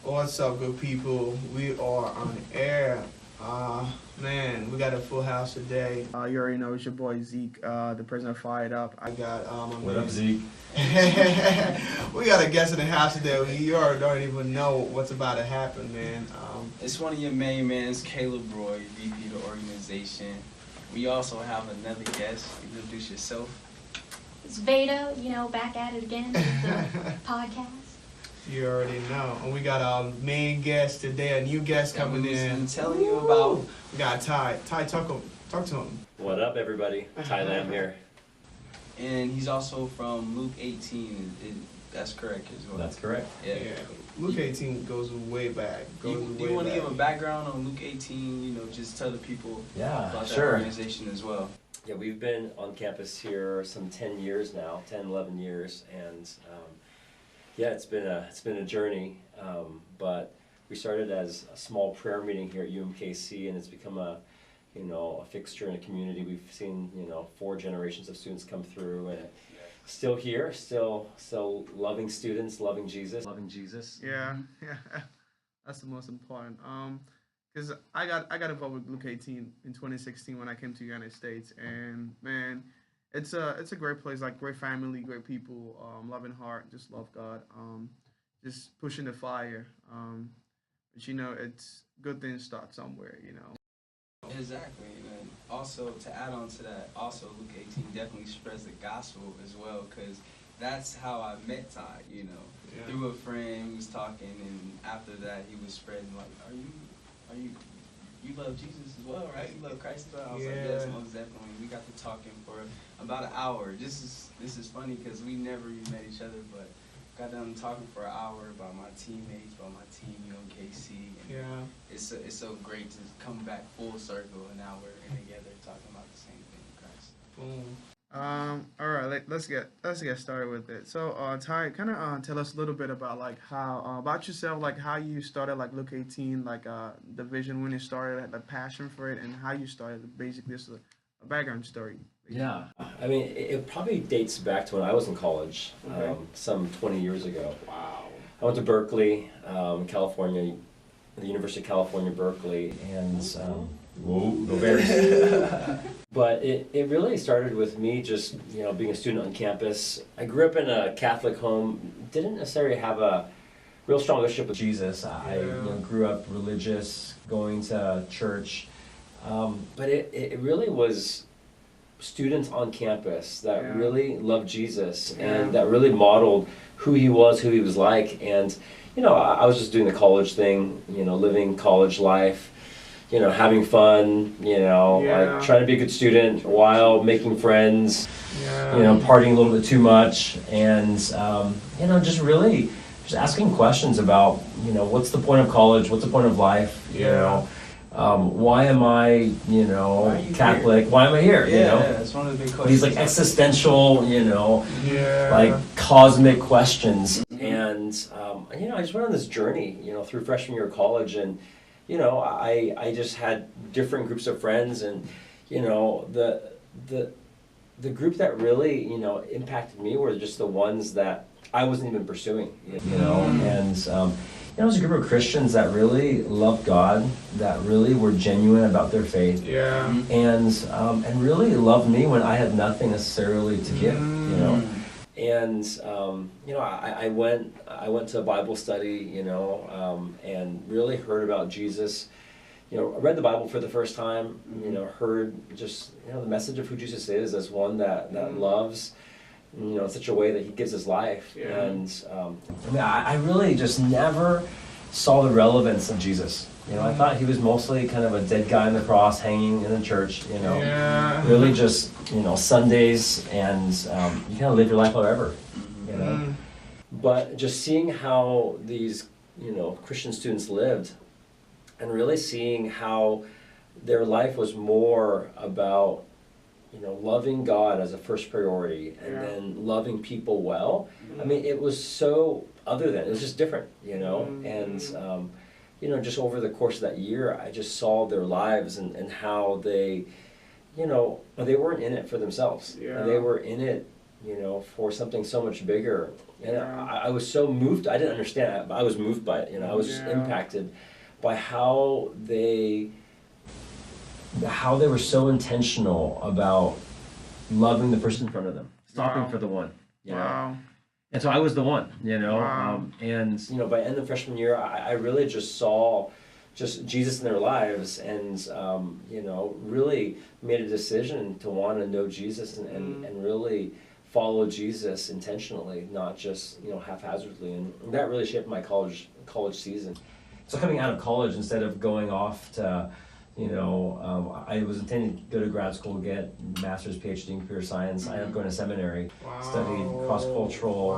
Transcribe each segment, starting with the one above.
What's up, good people? We are on air. Man, we got a full house today. You already know it's your boy Zeke, the president of Fired Up. I got my What man. up, Zeke? We got a guest in the house today. You already don't even know what's about to happen, man. It's one of your main mans, Kaleb, VP of the organization. We also have another guest. Introduce yourself. It's Veda, back at it again with the podcast. You already know. And we got our main guest today, a new guest coming in. I'm telling you about. We got Ty. Ty, talk to him. What up, everybody? Ty Lamb here. And he's also from Luke 18. That's correct as well. That's correct. Yeah. Luke 18 goes way back. Do you want to give a background on Luke 18? Just tell the people about that organization as well. Yeah, we've been on campus here some 10 years now, 10, 11 years, and yeah, it's been a journey. But we started as a small prayer meeting here at UMKC, and it's become a fixture in a community. We've seen 4 generations of students come through, and still here, still loving students, loving Jesus. Yeah, that's the most important. Because I got involved with Luke 18 in 2016 when I came to the United States, and man, it's a great place, like great family, great people, loving heart, just love God, just pushing the fire. But it's good things start somewhere, Exactly. And also, to add on to that, also Luke 18 definitely spreads the gospel as well, because that's how I met Ty, through a friend who was talking, and after that he was spreading, like, you love Jesus as well, right? You love Christ as well? I was like, yes, most definitely. We got to talking for about an hour. This is funny because we never even met each other, but got done talking for an hour about my teammates, about my team, KC. And it's so great to come back full circle, and now we're in together talking about the same thing, Christ. Boom. All right, let's get started with it. So, Ty, kind of tell us a little bit about how about yourself, how you started Luke 18, the vision when you started, the passion for it, and how you started. Basically, this is a background story. Basically. Yeah, I mean, it probably dates back to when I was in college, some 20 years ago. Wow. I went to Berkeley, California, the University of California, Berkeley, and whoa, no bears. But it really started with me just being a student on campus. I grew up in a Catholic home, didn't necessarily have a real strong relationship with Jesus. I grew up religious, going to church, but it really was students on campus that really loved Jesus and that really modeled who he was like. And I was just doing the college thing, living college life, having fun, like trying to be a good student while making friends, partying a little bit too much, and just asking questions about what's the point of college, what's the point of life, why am I, Catholic? Here? Why am I here? It's one of the big questions. These existential, cosmic questions. And I just went on this journey, through freshman year of college, and I just had different groups of friends, and the group that really impacted me were just the ones that I wasn't even pursuing, and. It was a group of Christians that really loved God, that really were genuine about their faith, and really loved me when I had nothing necessarily to give, And I went to a Bible study, and really heard about Jesus. I read the Bible for the first time. Heard just the message of who Jesus is as one that loves. In such a way that he gives his life. And I really just never saw the relevance of Jesus. I thought he was mostly kind of a dead guy on the cross hanging in the church, really just, Sundays, and you kind of live your life however, But just seeing how these, Christian students lived, and really seeing how their life was more about loving God as a first priority, and then loving people well. I mean, it was so other than, it was just different, and just over the course of that year, I just saw their lives and how they, they weren't in it for themselves. They were in it you know, for something so much bigger. And I was so moved. I didn't understand it, but I was moved by it. You know, I was just impacted by how they were so intentional about loving the person in front of them, stopping for the one. You know? And so I was the one, you know. And you know, by end of freshman year, I really just saw just Jesus in their lives, and you know, really made a decision to want to know Jesus and really follow Jesus intentionally, not just, you know, haphazardly. And that really shaped my college season. So coming out of college, instead of going off to, you know, I was intending to go to grad school, get master's, PhD in computer science. I ended up going to seminary, studied cross-cultural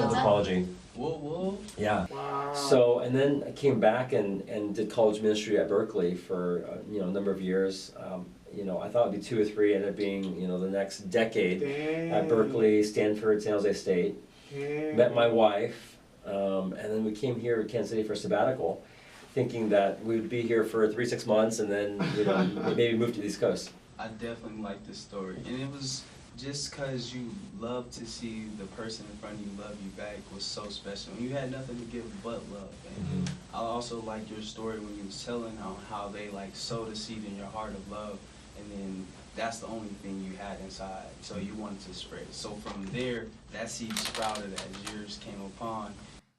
anthropology. Whoa. Yeah. So, and then I came back and did college ministry at Berkeley for, you know, a number of years. You know, I thought it'd be 2 or 3, ended up being, you know, the next decade at Berkeley, Stanford, San Jose State. Met my wife, and then we came here to Kansas City for a sabbatical, thinking that we would be here for 3-6 months and then, you know, maybe move to the East Coast. I definitely like this story, and it was just because you love to see the person in front of you love you back was so special. You had nothing to give but love. And I also like your story when you was telling how they like sowed a seed in your heart of love, and then that's the only thing you had inside, so you wanted to spread it. So from there, that seed sprouted as years came upon.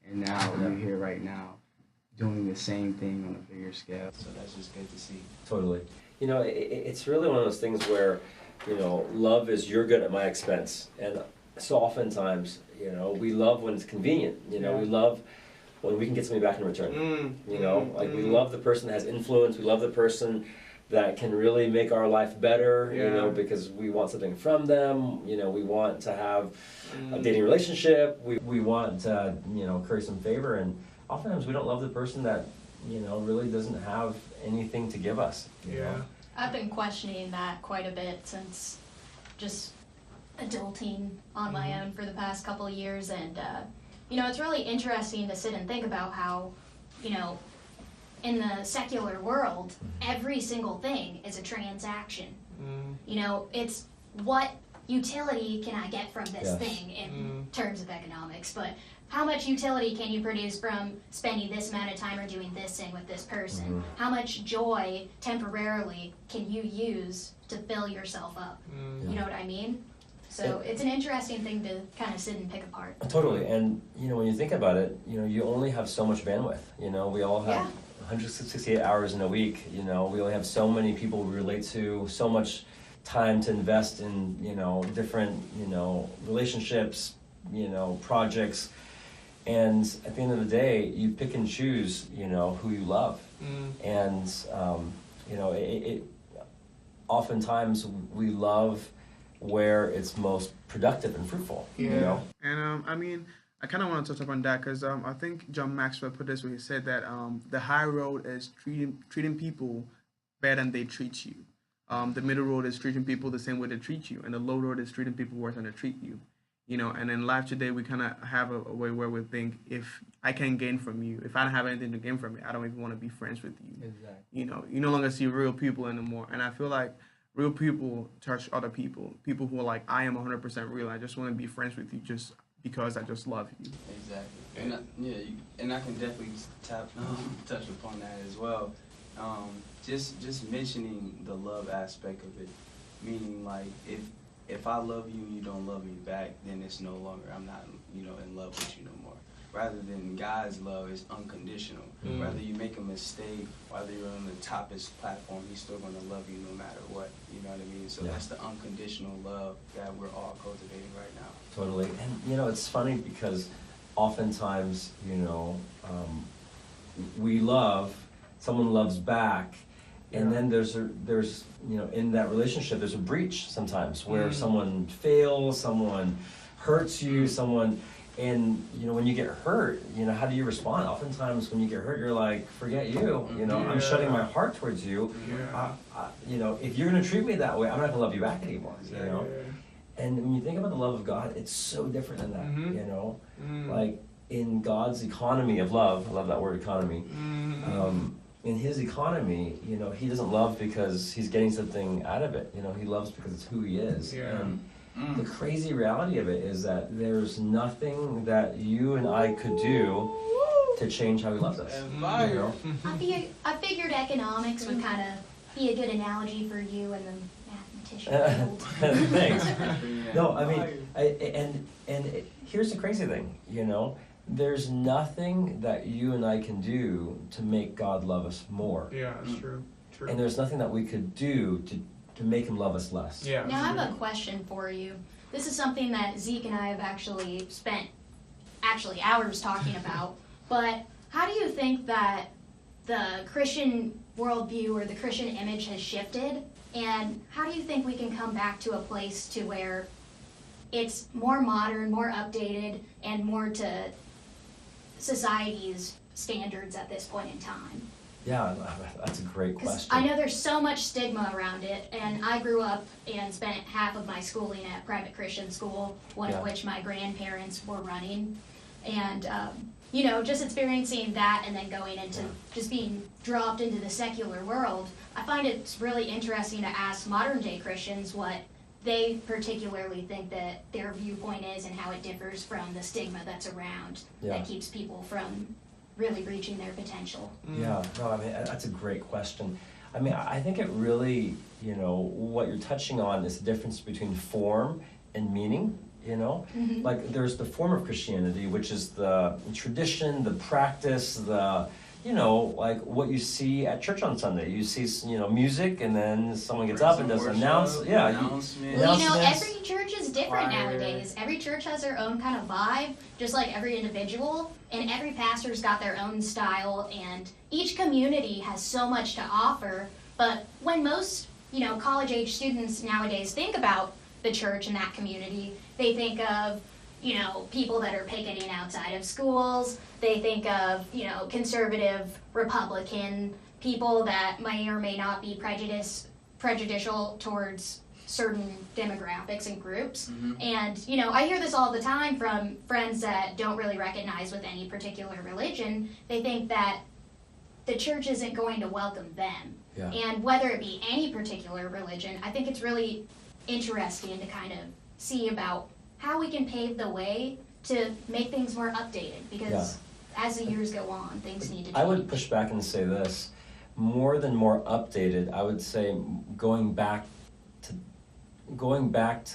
And now you're here right now, doing the same thing on a bigger scale. So that's just good to see. Totally. You know, it's really one of those things where, you know, love is you're good at my expense. And so oftentimes, you know, we love when it's convenient. You know, we love when we can get something back in return. You know, like we love the person that has influence. We love the person that can really make our life better, you know, because we want something from them. You know, we want to have a dating relationship. We want to, you know, curry some favor. And oftentimes we don't love the person that, you know, really doesn't have anything to give us. You know? I've been questioning that quite a bit since just adulting on my own for the past couple of years, and you know, it's really interesting to sit and think about how, you know, in the secular world, every single thing is a transaction. You know, it's what utility can I get from this thing in terms of economics, but how much utility can you produce from spending this amount of time or doing this thing with this person? How much joy temporarily can you use to fill yourself up? You know what I mean? So it's an interesting thing to kind of sit and pick apart. Totally. And, you know, when you think about it, you know, you only have so much bandwidth. You know, we all have 168 hours in a week. You know, we only have so many people we relate to, so much time to invest in, you know, different, you know, relationships, you know, projects. And at the end of the day, you pick and choose, you know, who you love. And, you know, it oftentimes we love where it's most productive and fruitful, you know? And I mean, I kind of want to touch up on that because I think John Maxwell put this when he said that the high road is treating people better than they treat you. The middle road is treating people the same way they treat you, and the low road is treating people worse than they treat you. You know, and in life today, we kind of have a way where we think, if I can gain from you, if I don't have anything to gain from you, I don't even want to be friends with you. Exactly. You know, you no longer see real people anymore. And I feel like real people touch other people. People who are like, I am 100% real. I just want to be friends with you just because I just love you. Exactly. And I can definitely touch upon that as well. Just mentioning the love aspect of it, meaning like if I love you and you don't love me back, then it's no longer, I'm not, you know, in love with you no more. Rather than God's love is unconditional. Whether you make a mistake, whether you're on the toppest platform, he's still going to love you no matter what. You know what I mean? So that's the unconditional love that we're all cultivating right now. Totally. And, you know, it's funny because oftentimes, you know, we love, someone loves back, and then there's you know, in that relationship there's a breach sometimes where someone fails, someone hurts you, and you know, when you get hurt, you know, how do you respond? Oftentimes when you get hurt, you're like, forget you, you know, I'm shutting my heart towards you. You know, if you're gonna treat me that way, I'm not gonna love you back anymore. You know, and when you think about the love of God, it's so different than that. You know, like in God's economy of love, I love that word, economy. In his economy, you know, he doesn't love because he's getting something out of it. You know, he loves because it's who he is. And the crazy reality of it is that there's nothing that you and I could do to change how he loves us. You know? I figured economics would kind of be a good analogy for you and the mathematician field. Thanks. No, I mean, here's the crazy thing, you know, there's nothing that you and I can do to make God love us more. Yeah, that's true. True. And there's nothing that we could do to make him love us less. Yeah. Now I have a question for you. This is something that Zeke and I have actually spent hours talking about. But how do you think that the Christian worldview or the Christian image has shifted? And how do you think we can come back to a place to where it's more modern, more updated, and more to society's standards at this point in time? Yeah, that's a great Because question. I know there's so much stigma around it, and I grew up and spent half of my schooling at private Christian school, one of which my grandparents were running. And, you know, just experiencing that and then going into just being dropped into the secular world, I find it's really interesting to ask modern day Christians what they particularly think that their viewpoint is and how it differs from the stigma that's around that keeps people from really reaching their potential. Yeah, no, I mean, that's a great question. I mean, I think it really, you know, what you're touching on is the difference between form and meaning, you know? Mm-hmm. Like, there's the form of Christianity, which is the tradition, the practice, the, you know, like what you see at church on Sunday. You see, you know, music, and then someone gets up and does an announcement. Well, you know, announcements. every church is different Choir. nowadays. Every church has their own kind of vibe, just like every individual, and every pastor's got their own style, and each community has so much to offer. But when most, you know, college-age students nowadays think about the church and that community, they think of, you know, people that are picketing outside of schools. They think of, you know, conservative Republican people that may or may not be prejudicial towards certain demographics and groups. Mm-hmm. And, you know, I hear this all the time from friends that don't really recognize with any particular religion. They think that the church isn't going to welcome them. Yeah. And whether it be any particular religion, I think it's really interesting to kind of see about how we can pave the way to make things more updated, because as the years go on, things need to change. I would push back and say this, more than more updated, I would say going back to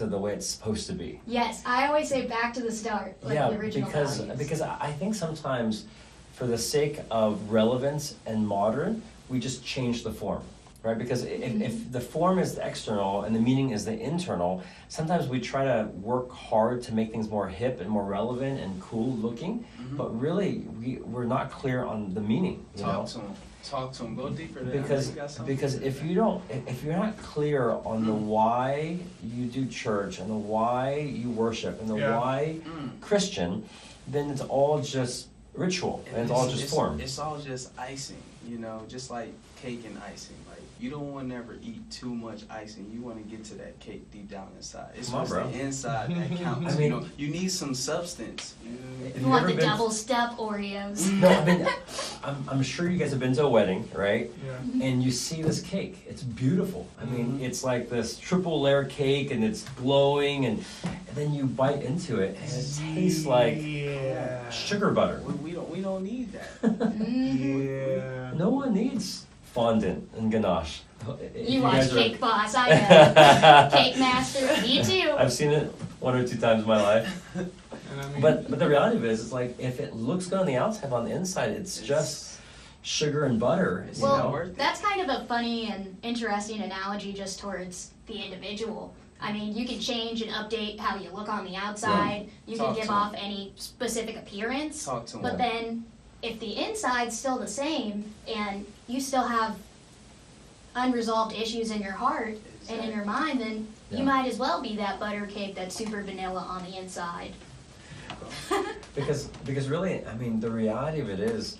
the way it's supposed to be. Yes, I always say back to the start, like the original values. because I think sometimes for the sake of relevance and modern, we just change the form, right? Because if the form is the external and the meaning is the internal, sometimes we try to work hard to make things more hip and more relevant and cool looking, but really we're not clear on the meaning. Talk to them. Go deeper there. Because if you're not clear on the why you do church and the why you worship and the why Christian, then it's all just ritual and it's all just form. It's all just icing, you know, just like cake and icing. Like, you don't want to ever eat too much icing. You want to get to that cake deep down inside. It's just the inside that counts. I mean, you know, you need some substance. You want the double step Oreos. No, I mean, I'm sure you guys have been to a wedding, right? Yeah. And you see this cake. It's beautiful. I mean, it's like this triple layer cake, and it's glowing, and then you bite into it, and it tastes like sugar butter. We don't need that. Yeah. No one needs fondant and ganache. You watch Cake Boss, I know. Cake Master, me too. I've seen it 1 or 2 times in my life. And I mean, But the reality of it is, it's like, if it looks good on the outside, on the inside, it's just sugar and butter. It's You not know? worth it. That's kind of a funny and interesting analogy just towards the individual. I mean, you can change and update how you look on the outside. You can Talk give to off any specific appearance. Talk to them. But then, if the inside's still the same and you still have unresolved issues in your heart and in your mind, then Yeah. you might as well be that butter cake that's super vanilla on the inside. Because really, I mean, the reality of it is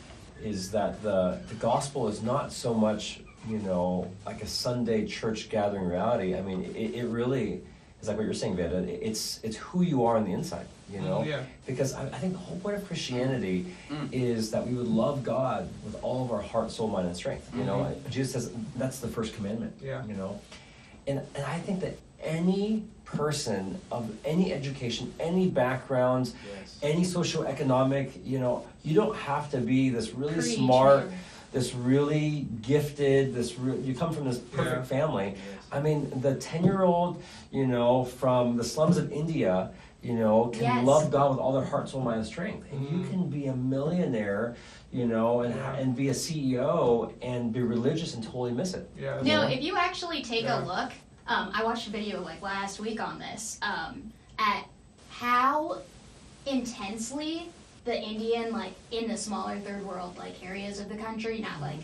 that the gospel is not so much, you know, like a Sunday church gathering reality. I mean, it really is like what you're saying, Veda. It's who you are on the inside, you know? Yeah. Because I think the whole point of Christianity is that we would love God with all of our heart, soul, mind, and strength. You know, Jesus says that's the first commandment. Yeah. You know, and I think that any person of any education, any background, Yes. any socioeconomic, you know, you don't have to be this really Preach, smart, man. this really gifted, you come from this perfect Yeah. family. Yes. I mean, the 10-year-old, you know, from the slums of India, you know, can Yes. love God with all their heart, soul, mind, and strength. And you Mhm. can be a millionaire, you know, Yeah. and be a CEO and be religious and totally miss it. Yeah. No, if you actually take Yeah. a look, I watched a video like last week on this, at how intensely the Indian, like in the smaller third world like areas of the country, not like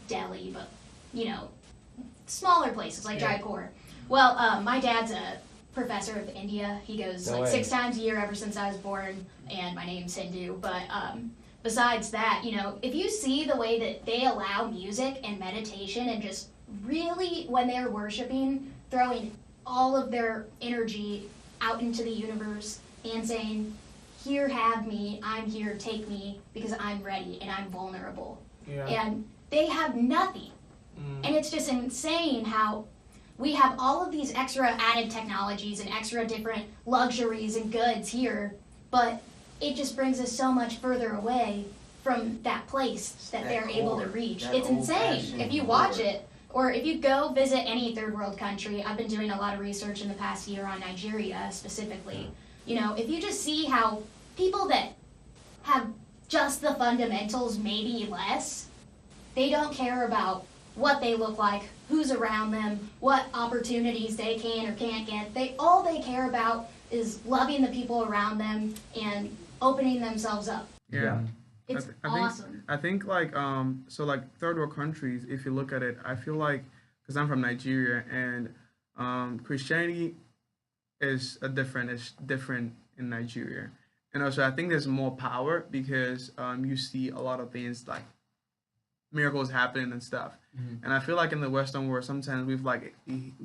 Delhi, but you know, smaller places like Yeah. Jaipur. Well, my dad's a professor of India. He goes No like way. 6 times a year ever since I was born, and my name's Hindu. But besides that, you know, if you see the way that they allow music and meditation and just really, when they're worshiping, throwing all of their energy out into the universe and saying, here, have me, I'm here, take me, because I'm ready and I'm vulnerable. Yeah. And they have nothing. Mm. And it's just insane how we have all of these extra added technologies and extra different luxuries and goods here, but it just brings us so much further away from that place that That they're able to core, reach. that It's insane. old-fashioned If you watch core. it, or if you go visit any third world country, I've been doing a lot of research in the past year on Nigeria specifically. You know, if you just see how people that have just the fundamentals, maybe less, they don't care about what they look like, who's around them, what opportunities they can or can't get. All they care about is loving the people around them and opening themselves up. Yeah. It's I think- awesome. I think like so like third world countries, if you look at it, I feel like because I'm from Nigeria and Christianity is different in Nigeria, and also I think there's more power because you see a lot of things like miracles happening and stuff, and I feel like in the Western world sometimes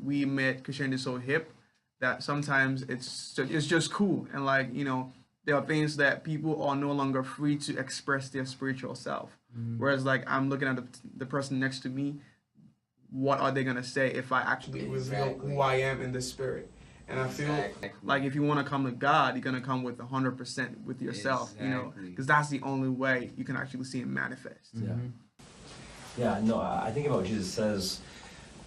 we made Christianity so hip that sometimes it's just cool and like you know. There are things that people are no longer free to express their spiritual self. Whereas, like, I'm looking at the person next to me, what are they going to say if I actually reveal Exactly. who I am in the spirit? And I feel Exactly. like if you want to come to God, you're going to come with 100% with yourself, you know, Exactly. because that's the only way you can actually see Him manifest. Yeah. Yeah, no, I think about what Jesus says,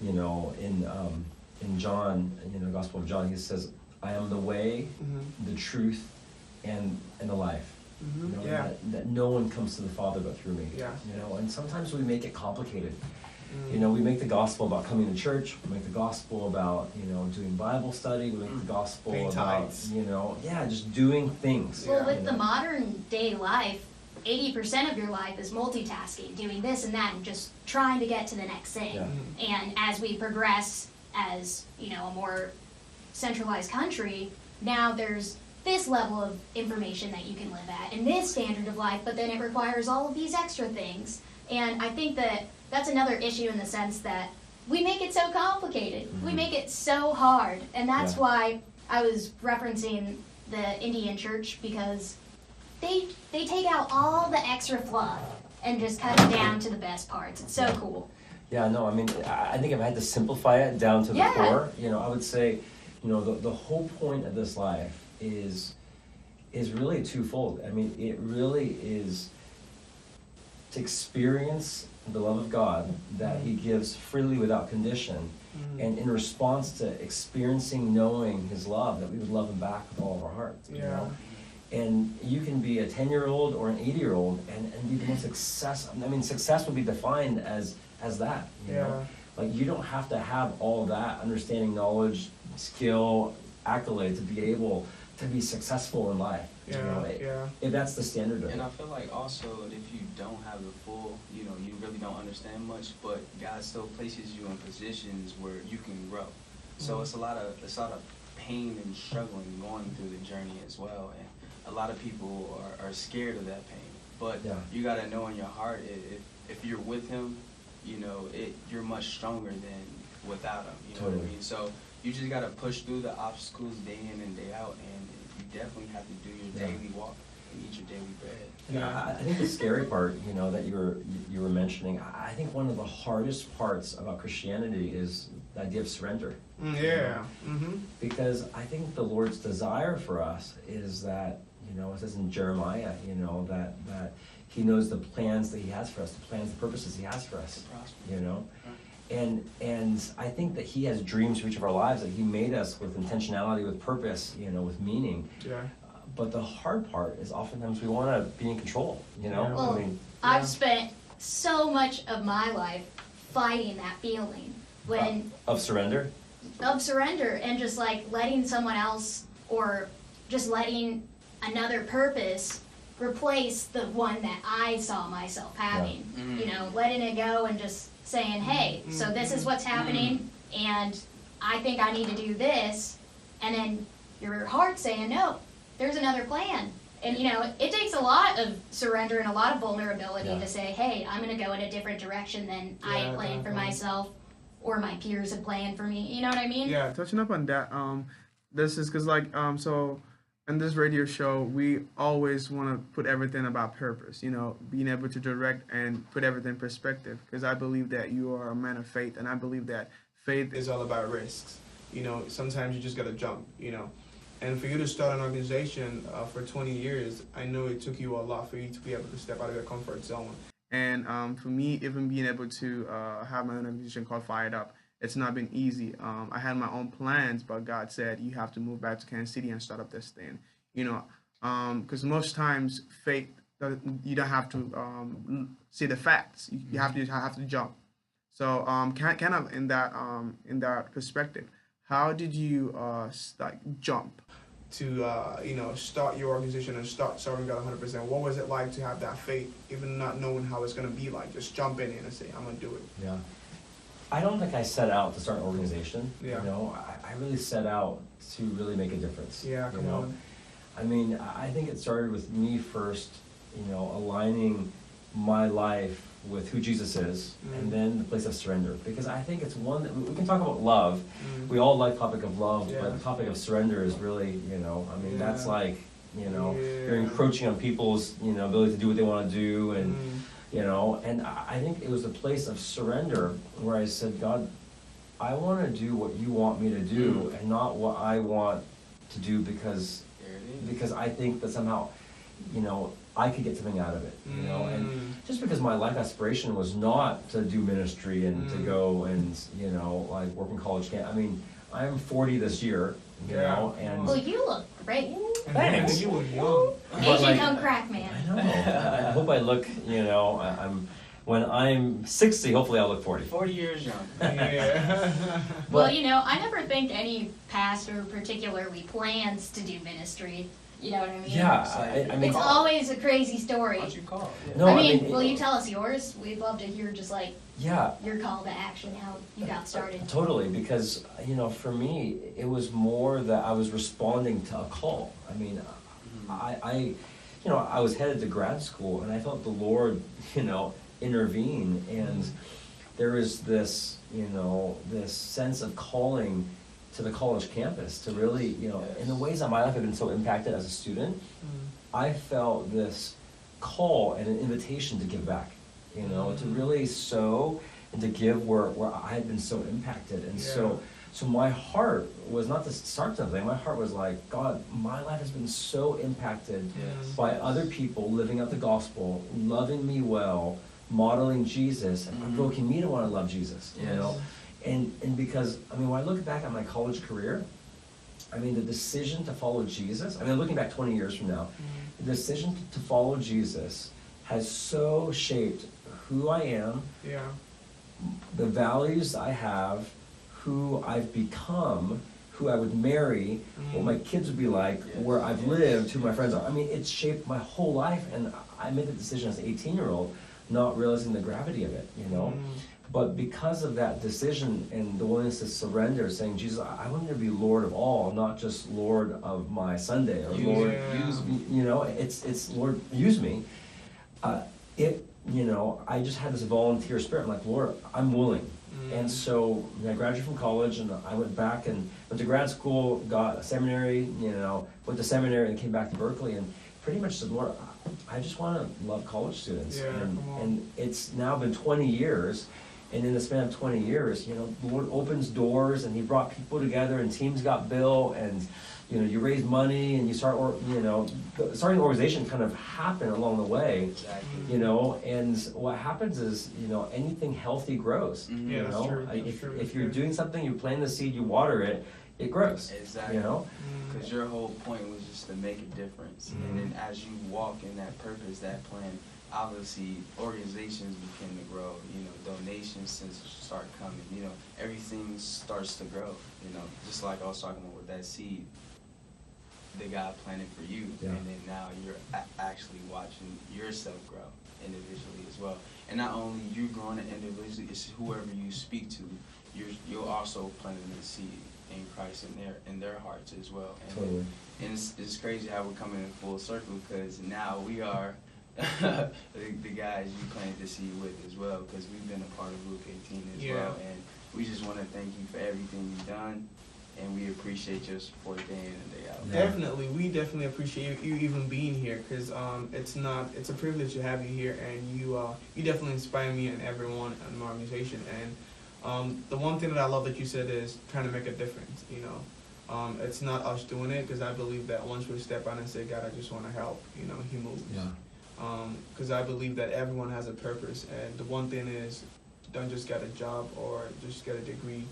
you know, in John, you know, the Gospel of John, he says, I am the way, the truth, and the life. You know, Yeah. that no one comes to the Father but through me. Yeah. You know, and sometimes we make it complicated. You know, we make the gospel about coming to church, we make the gospel about, you know, doing Bible study, we make the gospel Paying about, tithes. you know, just doing things. Well, you with the know. modern day life, 80% of your life is multitasking, doing this and that, and just trying to get to the next thing. Yeah. And as we progress as, you know, a more centralized country, now there's this level of information that you can live at and this standard of life, but then it requires all of these extra things. And I think that that's another issue in the sense that we make it so complicated. We make it so hard. And that's Yeah. why I was referencing the Indian church, because they take out all the extra fluff and just cut it down to the best parts. It's so cool. Yeah, no, I mean, I think if I had to simplify it down to the Yeah. core, you know, I would say, you know, the whole point of this life is really twofold. I mean, it really is to experience the love of God that He gives freely without condition, and in response to experiencing, knowing His love, that we would love Him back with all of our hearts. You know? And you can be a 10-year-old or an 80-year-old and be the most successful. I mean, success would be defined as that. You know? Like, you don't have to have all that understanding, knowledge, skill, accolade to be able to be successful in life. You know, if that's the standard of And it. I feel like also if you don't have the full, you know, you really don't understand much, but God still places you in positions where you can grow. So it's a lot of pain and struggling going through the journey as well. And a lot of people are scared of that pain. But Yeah. you gotta know in your heart if you're with Him, you know, you're much stronger than without Him. You know what Totally. I mean? So you just gotta push through the obstacles day in and day out, and you definitely have to do your Yeah. daily walk and eat your daily bread. Yeah, I think the scary part, you know, that you were mentioning, I think one of the hardest parts about Christianity is the idea of surrender. Yeah. Mm-hmm. Because I think the Lord's desire for us is that, it says in Jeremiah, that He knows the plans that He has for us, the plans, the purposes He has for us, And I think that He has dreams for each of our lives, that He made us with intentionality, with purpose, with meaning. Yeah. But the hard part is oftentimes we want to be in control, Well, I've spent so much of my life fighting that feeling of surrender? Of surrender, and just like letting someone else, or just letting another purpose replace the one that I saw myself having. Letting it go and just saying, hey, so this is what's happening, and I think I need to do this, and then your heart saying, no, there's another plan. And it takes a lot of surrender and a lot of vulnerability to say, hey, I'm going to go in a different direction than I had planned for myself, or my peers had planned for me. You know what I mean? Yeah, touching up on that, this is because so in this radio show, we always want to put everything about purpose, being able to direct and put everything in perspective, because I believe that you are a man of faith, and I believe that faith is all about risks. Sometimes you just got to jump, And for you to start an organization for 20 years, I know it took you a lot for you to be able to step out of your comfort zone. And for me, even being able to have my own organization called Fired Up, it's not been easy. I had my own plans, but God said, you have to move back to Kansas City and start up this thing. Because most times faith, you don't have to see the facts. You have to jump. So kind of in that perspective, how did you jump to start your organization and start serving God 100%? What was it like to have that faith, even not knowing how it's going to be like? Just jump in and say, I'm going to do it. Yeah. I don't think I set out to start an organization. Yeah. I really set out to really make a difference. Yeah, come on. I mean, I think it started with me first, aligning my life with who Jesus is, and then the place of surrender. Because I think it's one that we can talk about love. We all like the topic of love, but the topic of surrender is really, that's like, you're encroaching on people's, ability to do what they want to do, and and I think it was the place of surrender where I said, God, I want to do what you want me to do, and not what I want to do because I think that somehow, I could get something out of it, and just because my life aspiration was not to do ministry and to go and, like work in college camp. I mean, I'm 40 this year, and... Well, you look great. Thanks. You were young. Asian don't crack, man. I know. I hope I look, when I'm 60, hopefully I'll look 40. 40 years young. Yeah. Well, I never think any pastor particularly plans to do ministry. You know what I mean? Yeah, I mean... It's always a crazy story. Why don't you call? Yeah. No, I mean, will you tell us yours? We'd love to hear just like Yeah. your call to action, how you got started. Totally, because, for me, it was more that I was responding to a call. I mean, I was headed to grad school, and I felt the Lord, intervene, and there was this, this sense of calling to the college campus to really, in the ways that my life had been so impacted as a student, I felt this call and an invitation to give back, to really sow and to give where I had been so impacted. And so my heart was not to start something. My heart was like, God, my life has been so impacted by other people living out the gospel, loving me well, modeling Jesus, and provoking me to want to love Jesus, And because, when I look back at my college career, the decision to follow Jesus, looking back 20 years from now, the decision to follow Jesus has so shaped who I am, the values I have, who I've become, who I would marry, what my kids would be like, where I've lived, who my friends are. It's shaped my whole life, and I made the decision as an 18-year-old, not realizing the gravity of it, But because of that decision and the willingness to surrender, saying, Jesus, I want you to be Lord of all, not just Lord of my Sunday, or Lord, use me. It's Lord, use me. I just had this volunteer spirit. I'm like, Lord, I'm willing. And so I graduated from college, and I went back and went to grad school, got a seminary, went to seminary and came back to Berkeley, and pretty much said, Lord, I just want to love college students. And it's now been 20 years, And in the span of 20 years, the Lord opens doors, and He brought people together, and teams got built, and you raise money, and you start, starting an organization kind of happen along the way. Exactly. And what happens is, anything healthy grows. Mhm. Yeah, that's true. If you're doing something, you plant the seed, you water it, it grows. Exactly. Because your whole point was just to make a difference. And then as you walk in that purpose, that plan, obviously organizations begin to grow, donations start coming, everything starts to grow, just like I was talking about with that seed that God planted for you. Yeah. And then now you're actually watching yourself grow individually as well. And not only you growing it individually, it's whoever you speak to, you're also planting the seed in Christ in their hearts as well. And, Totally. and it's crazy how we're coming in full circle, because now we are the guys you planted the seed with as well, because we've been a part of Luke 18 as well. And we just want to thank you for everything you've done, and we appreciate your support day in and day out. Yeah. Definitely, we definitely appreciate you even being here, because it's a privilege to have you here, and you definitely inspire me and everyone in my organization. And the one thing that I love that you said is trying to make a difference. It's not us doing it, because I believe that once we step out and say, God, I just want to help, He moves. Yeah. Because I believe that everyone has a purpose, and the one thing is, don't just get a job or just get a degree.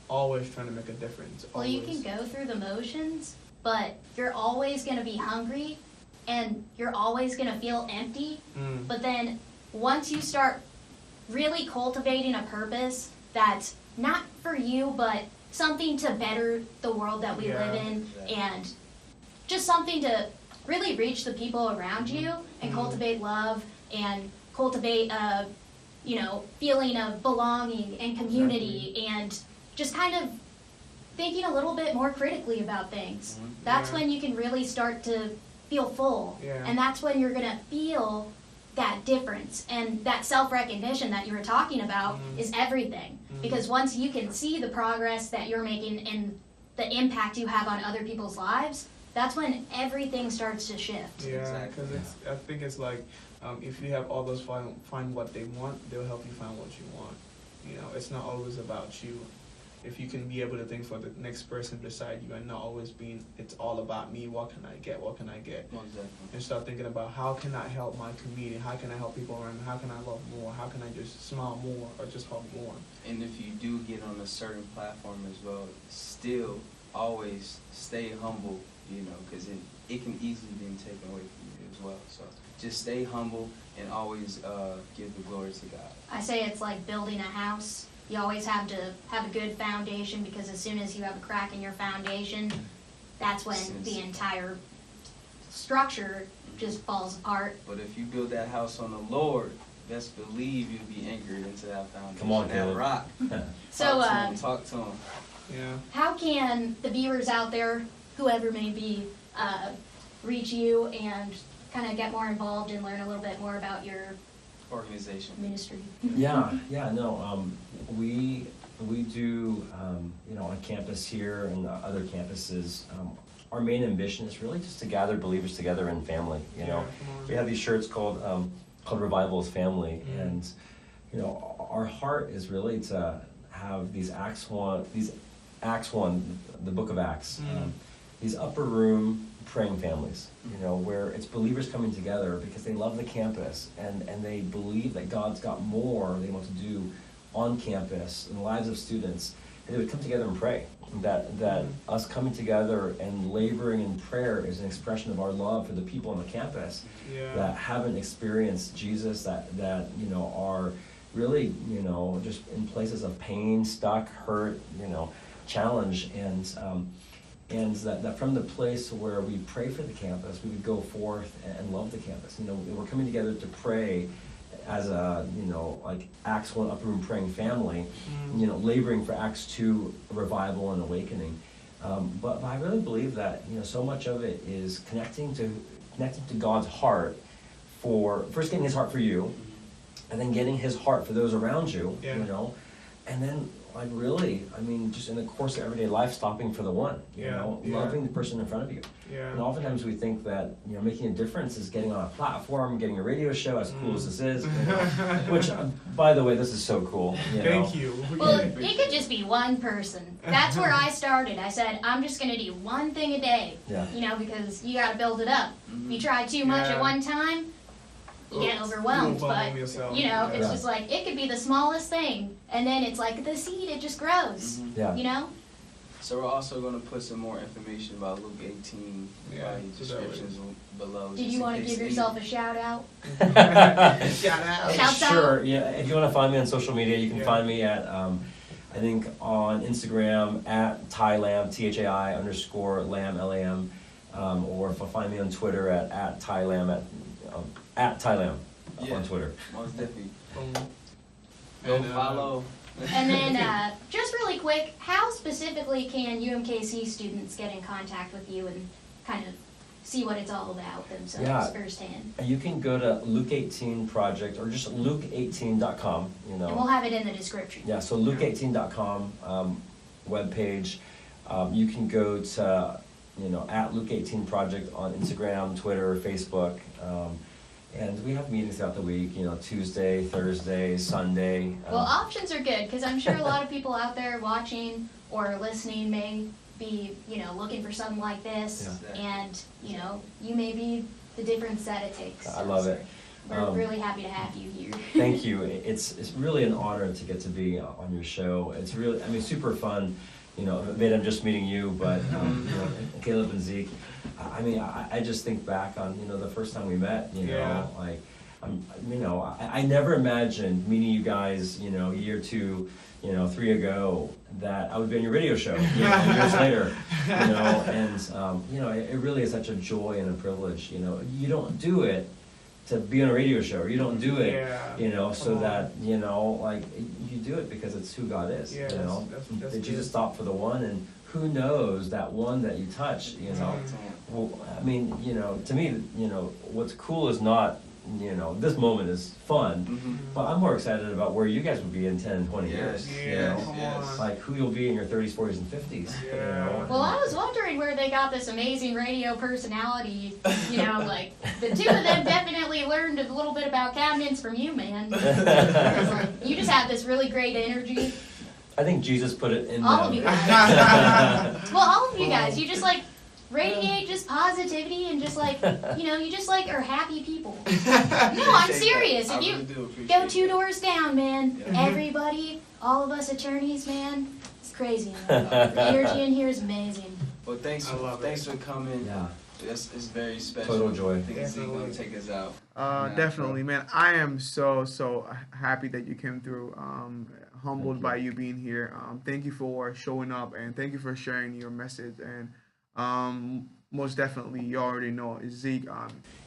Always trying to make a difference. Well, you can go through the motions, but you're always going to be hungry, and you're always going to feel empty. But then once you start really cultivating a purpose that's not for you, but something to better the world that we live in, and just something to really reach the people around you and cultivate love and cultivate a feeling of belonging and community, and just kind of thinking a little bit more critically about things. That's when you can really start to feel full. And that's when you're going to feel that difference. And that self-recognition that you were talking about is everything. Because once you can see the progress that you're making and the impact you have on other people's lives, that's when everything starts to shift. Yeah, because I think it's like, if you have all those find what they want, they'll help you find what you want. It's not always about you. If you can be able to think for the next person beside you, and not always being, it's all about me, what can I get? Exactly. And start thinking about, how can I help my community? How can I help people around me? How can I love more? How can I just smile more, or just hug more? And if you do get on a certain platform as well, still always stay humble, because it can easily be taken away from you as well. So just stay humble and always give the glory to God. I say it's like building a house. You always have to have a good foundation, because as soon as you have a crack in your foundation, that's when the entire structure just falls apart. But if you build that house on the Lord, best believe you'll be anchored into that foundation. Come on, that Kaleb. rock. So, talk to him. yeah. How can the viewers out there, whoever may be, reach you and kind of get more involved and learn a little bit more about your Organization. ministry? We do, on campus here and other campuses, our main ambition is really just to gather believers together in family. We have these shirts called Revival is Family, and our heart is really to have these Acts 1, the book of Acts, these upper room praying families, where it's believers coming together because they love the campus, and they believe that God's got more they want to do on campus in the lives of students, and they would come together and pray. That us coming together and laboring in prayer is an expression of our love for the people on the campus that haven't experienced Jesus, that are really just in places of pain, stuck, hurt, challenge, and that from the place where we pray for the campus, we would go forth and love the campus. We're coming together to pray as a, like Acts 1 upper room praying family, laboring for Acts 2 revival and awakening. But I really believe that, so much of it is connecting to God's heart for, first getting His heart for you, and then getting His heart for those around you, and then like really, I mean, just in the course of everyday life, stopping for the one, you know, loving the person in front of you. Yeah. And oftentimes we think that, you know, making a difference is getting on a platform, getting a radio show, as cool as this is, you know, which, by the way, this is so cool. You know? Thank you. Well, it could just be one person. That's where I started. I said, I'm just going to do one thing a day, Yeah. you know, because you got to build it up. If you try too much at one time, you get overwhelmed. But, you know, it's just like, it could be the smallest thing. And then it's like the seed, it just grows, you know? So we're also going to put some more information about Luke 18 in the descriptions below. Did you want to give yourself a shout out? Shout out. Shouts out. Sure, yeah. If you want to find me on social media, you can find me at, I think on Instagram at ThaiLam, THAI_Lam, LAM, or if you find me on Twitter at ThaiLam, at ThaiLam on Twitter. Most definitely. Go follow. And then, just really quick, how specifically can UMKC students get in contact with you and kind of see what it's all about themselves firsthand? You can go to Luke 18 Project or just luke18.com, you know. And we'll have it in the description. Yeah, so luke18.com webpage. You can go to, you know, at Luke 18 Project on Instagram, Twitter, Facebook. And we have meetings throughout the week, you know, Tuesday, Thursday, Sunday. Well, options are good, because I'm sure a lot of people out there watching or listening may be, you know, looking for something like this. And, you know, you may be the difference that it takes. I love it. We're really happy to have you here. Thank you. It's really an honor to get to be on your show. It's really, I mean, super fun. You know, Veda, I'm just meeting you, but you know, Kaleb and Zeke. I mean, I just think back on, you know, the first time we met. You know, like, you know, I never imagined meeting you guys, you know, a year or two, you know, 3 ago, that I would be on your radio show, you know, years later, you know, and you know, it really is such a joy and a privilege. You know, you don't do it to be on a radio show, or you don't do it, you know, so that, you know, like, you do it because it's who God is, you know. That Jesus stopped for the one, and who knows that one that you touch, you know. Well, I mean, you know, to me, you know, what's cool is not, you know, this moment is fun, but I'm more excited about where you guys will be in 10 and 20 years, you know, like who you'll be in your 30s, 40s, and 50s, you know. Well, I was wondering where they got this amazing radio personality, you know, like, the two of them definitely learned a little bit about cabinets from you, man. Like, you just have this really great energy. I think Jesus put it in all them. of you guys. Well, all of you guys, you just like radiate just positivity and just like, you know, you just like are happy people. No, I'm serious. If you go 2 doors down, man, everybody, all of us attorneys, man, it's crazy. The energy in here is amazing. Well, thanks for coming. Yeah. It's very special. Total joy. I think Zeke's going to take us out. Definitely, man. I am so happy that you came through. Humbled by you being here. Thank you for showing up, and thank you for sharing your message. And most definitely, you already know Zeke.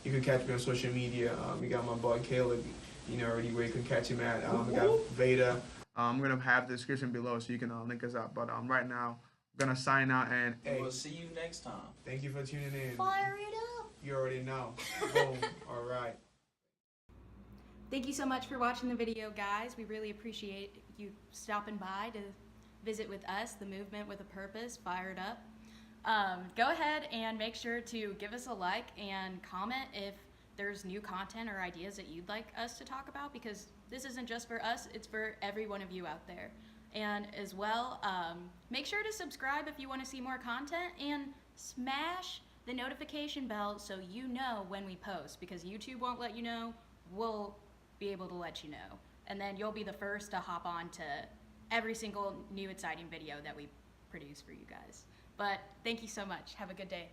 You can catch me on social media. You got my boy Kaleb. You know already where you can catch him at. We got Veda. I'm gonna have the description below so you can link us out. But right now, I'm gonna sign out, and we'll see you next time. Thank you for tuning in. Fire it up. You already know. Boom. All right. Thank you so much for watching the video, guys. We really appreciate you stopping by to visit with us, the movement with a purpose, Fire It Up. Go ahead and make sure to give us a like and comment if there's new content or ideas that you'd like us to talk about, because this isn't just for us, it's for every one of you out there. And as well, make sure to subscribe if you want to see more content, and smash the notification bell so you know when we post, because YouTube won't let you know, we'll be able to let you know. And then you'll be the first to hop on to every single new exciting video that we produce for you guys. But thank you so much. Have a good day.